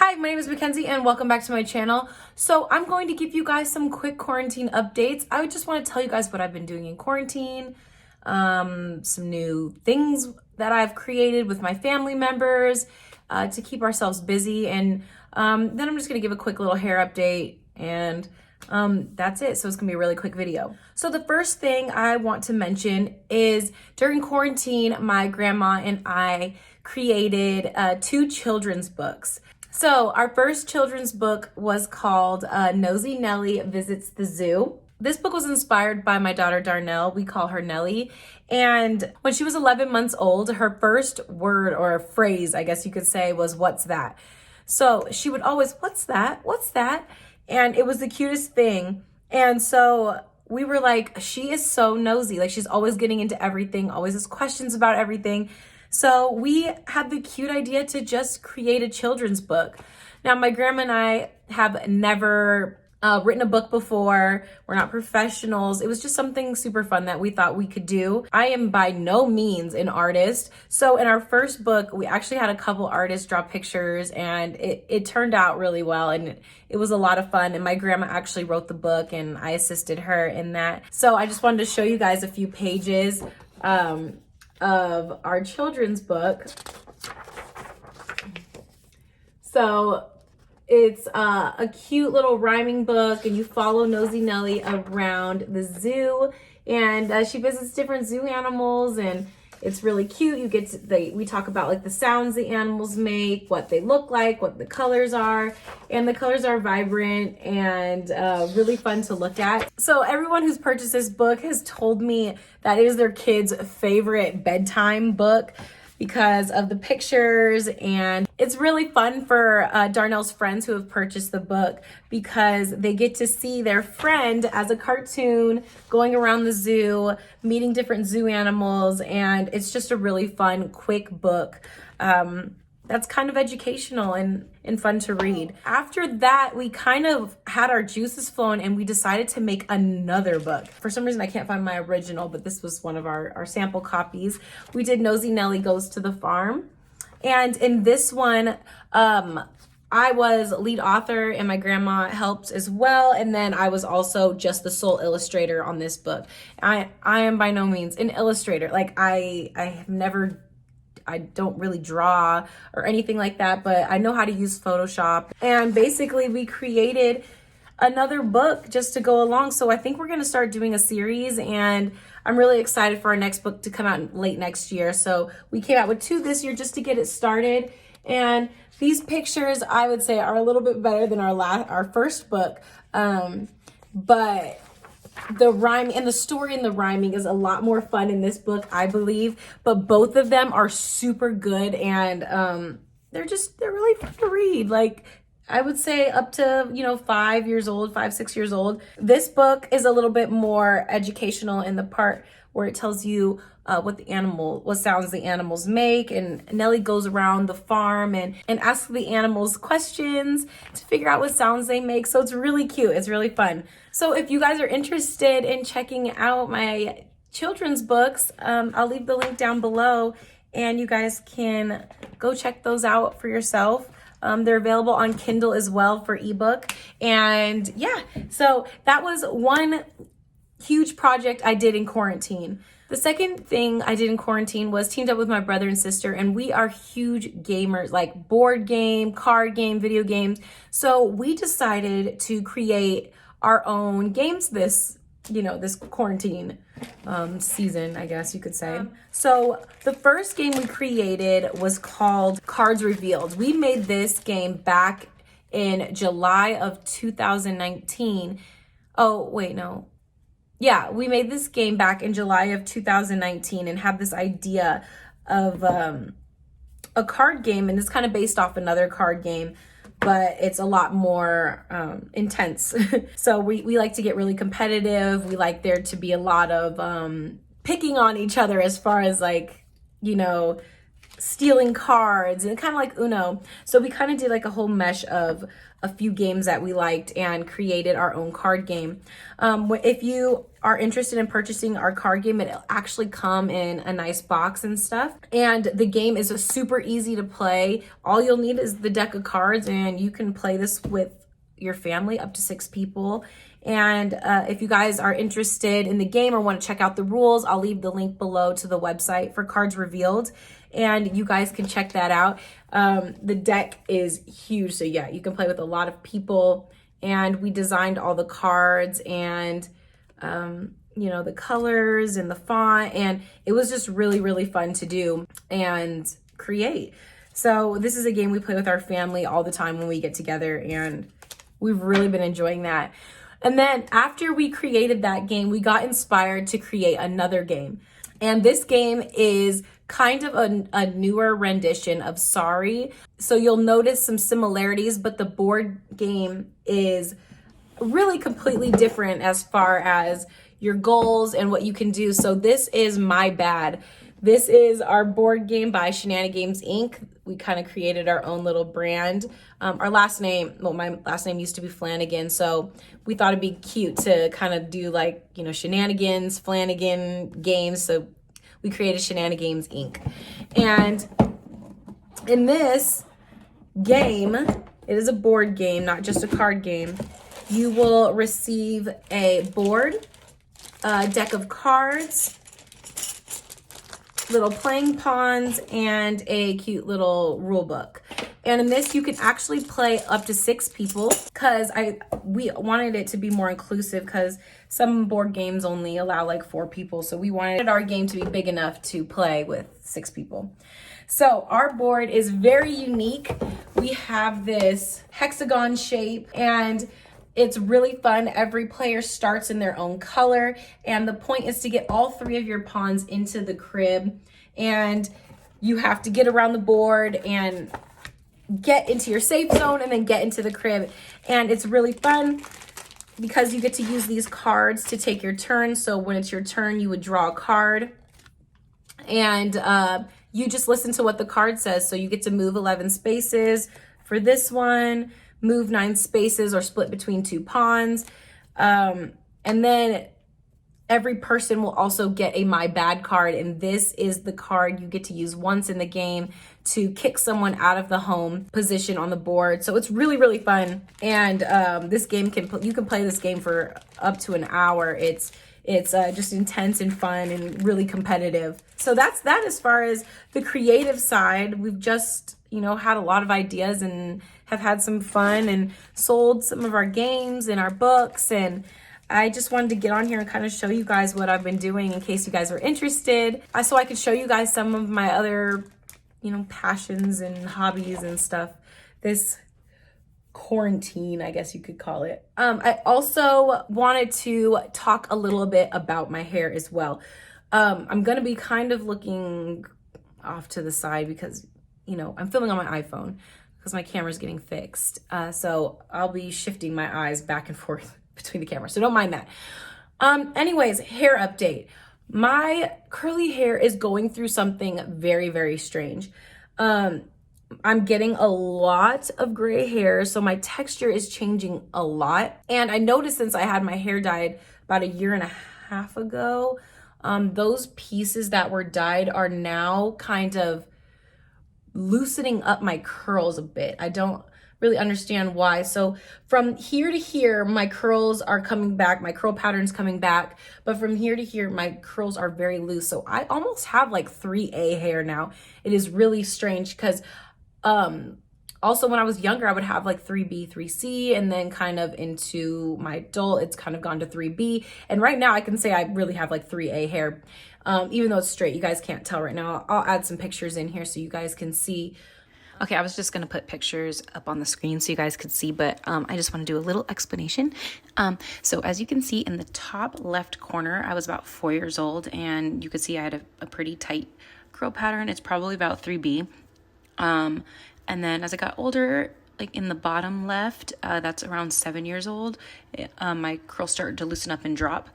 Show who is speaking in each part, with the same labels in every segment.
Speaker 1: Hi, my name is Mackenzie and welcome back to my channel. So I'm going to give you guys some quick quarantine updates. I just want to tell you guys what I've been doing in quarantine, some new things that I've created with my family members to keep ourselves busy. And then I'm just going to give a quick little hair update and that's it. So it's gonna be a really quick video. So the first thing I want to mention is during quarantine, my grandma and I created 2 children's books. So our first children's book was called Nosy Nellie Visits the Zoo. This book was inspired by my daughter Darnell. We call her Nellie. And when she was 11 months old, her first word or phrase, I guess you could say, was "what's that?" So she would always, "What's that? What's that?" And it was the cutest thing. And so we were like, she is so nosy. Like, she's always getting into everything, always has questions about everything. So we had the cute idea to just create a children's book. Now, my grandma and I have never written a book before. We're not professionals. It was just something super fun that we thought we could do. I am by no means an artist. So in our first book, we actually had a couple artists draw pictures and it turned out really well and it was a lot of fun. And my grandma actually wrote the book and I assisted her in that. So I just wanted to show you guys a few pages of our children's book. So it's a cute little rhyming book and you follow Nosy Nellie around the zoo and she visits different zoo animals and it's really cute. You get to, we talk about like the sounds the animals make, what they look like, what the colors are, and the colors are vibrant and really fun to look at. So everyone who's purchased this book has told me that it is their kids' favorite bedtime book because of the pictures, and it's really fun for Darnell's friends who have purchased the book because they get to see their friend as a cartoon going around the zoo, meeting different zoo animals, and it's just a really fun, quick book that's kind of educational and fun to read. After that, we kind of had our juices flowing and we decided to make another book. For some reason, I can't find my original, but this was one of our sample copies. We did Nosy Nellie Goes to the Farm. And in this one, I was lead author and my grandma helped as well. And then I was also just the sole illustrator on this book. I am by no means an illustrator. Like I don't really draw or anything like that, but I know how to use Photoshop. And basically we created another book just to go along. So I think we're going to start doing a series and I'm really excited for our next book to come out late next year. So we came out with 2 this year just to get it started. And these pictures, I would say, are a little bit better than our first book. But the rhyme and the story and the rhyming is a lot more fun in this book, I believe, but both of them are super good and they're really fun to read. Like, I would say up to 5 years old, 5, 6 years old. This book is a little bit more educational in the part where it tells you what sounds the animals make, and Nellie goes around the farm and asks the animals questions to figure out what sounds they make. So it's really cute. It's really fun. So if you guys are interested in checking out my children's books, I'll leave the link down below and you guys can go check those out for yourself. They're available on Kindle as well for ebook. And yeah, so that was one huge project I did in quarantine. The second thing I did in quarantine was teamed up with my brother and sister, and we are huge gamers, like board game, card game, video games. So we decided to create our own games this quarantine season, I guess you could say. So the first game we created was called Cards Revealed. We made this game back in July of 2019. Oh, wait, no. Yeah, we made this game back in July of 2019 and had this idea of a card game, and it's kind of based off another card game, but it's a lot more intense. So we like to get really competitive. We like there to be a lot of picking on each other as far as like, stealing cards, and kind of like Uno. So we kind of did like a whole mesh of a few games that we liked and created our own card game. If you are interested in purchasing our card game, it'll actually come in a nice box and stuff. And the game is super easy to play. All you'll need is the deck of cards, and you can play this with your family, up to 6 people. And if you guys are interested in the game or want to check out the rules, I'll leave the link below to the website for Cards Revealed, and you guys can check that out. The deck is huge, so yeah, you can play with a lot of people. And we designed all the cards and you know, the colors and the font, and it was just really, really fun to do and create. So this is a game we play with our family all the time when we get together, and we've really been enjoying that. And then after we created that game, we got inspired to create another game. And this game is kind of a newer rendition of Sorry. So you'll notice some similarities, but the board game is really completely different as far as your goals and what you can do. So this is My Bad. This is our board game by Shenanigans Inc. We kind of created our own little brand. Our last name, well, my last name used to be Flanagan, so we thought it'd be cute to kind of do like, you know, Shenanigans, Flanagan games. So we created Shenanigans Inc. And in this game, it is a board game, not just a card game. You will receive a board, a deck of cards, little playing pawns, and a cute little rule book. And in this, you can actually play up to 6 people, because we wanted it to be more inclusive, because some board games only allow like 4 people. So we wanted our game to be big enough to play with 6 people. So our board is very unique. We have this hexagon shape, and it's really fun. Every player starts in their own color, and the point is to get all 3 of your pawns into the crib, and you have to get around the board and get into your safe zone and then get into the crib. And it's really fun because you get to use these cards to take your turn. So when it's your turn, you would draw a card, and you just listen to what the card says. So you get to move 11 spaces for this one, move 9 spaces or split between 2 pawns. And then every person will also get a My Bad card, and this is the card you get to use once in the game to kick someone out of the home position on the board. So it's really, really fun. And this game you can play this game for up to an hour. It's just intense and fun and really competitive. So that's that as far as the creative side. We've just, you know, had a lot of ideas and have had some fun and sold some of our games and our books. And I just wanted to get on here and kind of show you guys what I've been doing in case you guys are interested. So I could show you guys some of my other, you know, passions and hobbies and stuff. This quarantine, I guess you could call it. I also wanted to talk a little bit about my hair as well. I'm going to be kind of looking off to the side because, you know, I'm filming on my iPhone because my camera's getting fixed. So I'll be shifting my eyes back and forth between the cameras. So don't mind that. Anyways, hair update. My curly hair is going through something very, very strange. I'm getting a lot of gray hair, so my texture is changing a lot. And I noticed since I had my hair dyed about 1.5 years ago, those pieces that were dyed are now kind of loosening up my curls a bit. I don't really understand why. So from here to here, my curls are coming back, my curl pattern's coming back, but from here to here, my curls are very loose. So I almost have like 3A hair now. It is really strange because also when I was younger, I would have like 3B, 3C, and then kind of into my adult, it's kind of gone to 3B. And right now I can say I really have like 3A hair, even though it's straight. You guys can't tell right now. I'll add some pictures in here so you guys can see.
Speaker 2: Okay, I was just going to put pictures up on the screen so you guys could see, but I just want to do a little explanation. So as you can see in the top left corner, I was about 4 years old, and you could see I had a pretty tight curl pattern. It's probably about 3B. And then as I got older, like in the bottom left, that's around 7 years old, my curls started to loosen up and drop.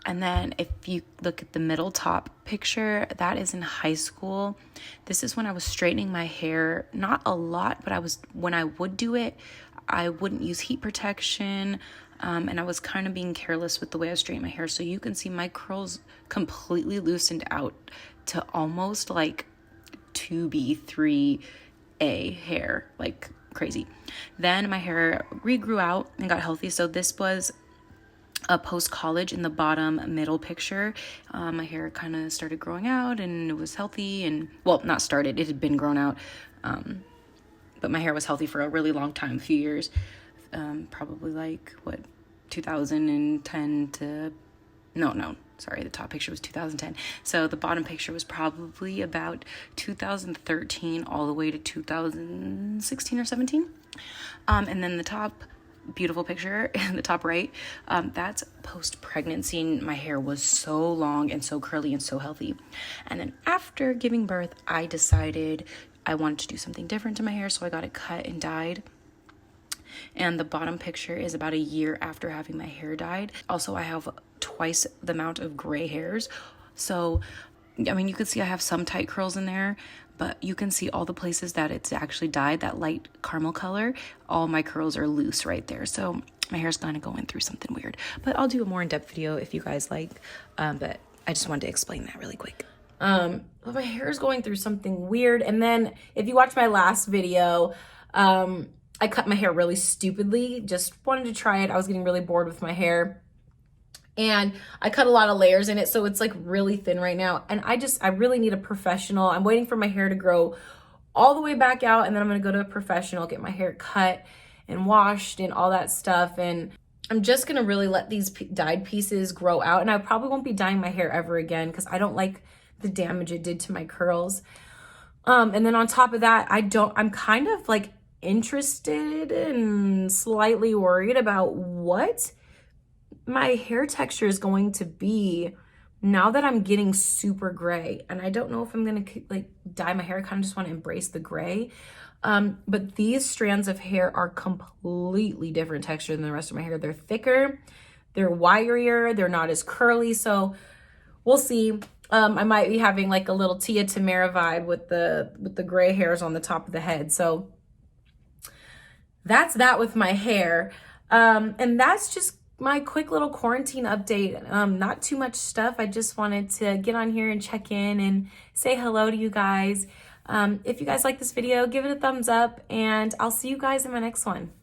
Speaker 2: And then if you look at the middle top picture, that is in high school. This is when I was straightening my hair. Not a lot, but when I would do it, I wouldn't use heat protection. And I was kind of being careless with the way I straightened my hair. So you can see my curls completely loosened out to almost like 2B, 3A hair, like crazy. Then my hair regrew out and got healthy. So this was a post-college in the bottom middle picture. My hair kind of started growing out and it was healthy, and well, not started, it had been grown out. But my hair was healthy for a really long time, a few years. Probably like 2010 to sorry, the top picture was 2010. So the bottom picture was probably about 2013 all the way to 2016 or 17. And then the top beautiful picture in the top right, that's post-pregnancy. My hair was so long and so curly and so healthy. And then after giving birth, I decided I wanted to do something different to my hair, so I got it cut and dyed. And the bottom picture is about a year after having my hair dyed. Also, I have twice the amount of gray hairs. So, I mean, you can see I have some tight curls in there, but you can see all the places that it's actually dyed, that light caramel color, all my curls are loose right there. So my hair's kind of going through something weird, but I'll do a more in-depth video if you guys like. But I just wanted to explain that really quick.
Speaker 1: Well, my hair is going through something weird. And then if you watch my last video, I cut my hair really stupidly. Just wanted to try it. I was getting really bored with my hair. And I cut a lot of layers in it, so it's like really thin right now. And I really need a professional. I'm waiting for my hair to grow all the way back out, and then I'm gonna go to a professional, get my hair cut and washed and all that stuff. And I'm just gonna really let these dyed pieces grow out. And I probably won't be dyeing my hair ever again because I don't like the damage it did to my curls. And then on top of that, I'm kind of like interested and slightly worried about what my hair texture is going to be now that I'm getting super gray. And I don't know if I'm gonna like dye my hair. I kind of just want to embrace the gray. But these strands of hair are completely different texture than the rest of my hair. They're thicker, they're wirier, they're not as curly. So we'll see. I might be having like a little Tia Tamara vibe with the gray hairs on the top of the head. So that's that with my hair. And that's just my quick little quarantine update. Not too much stuff. I just wanted to get on here and check in and say hello to you guys. If you guys like this video, give it a thumbs up, and I'll see you guys in my next one.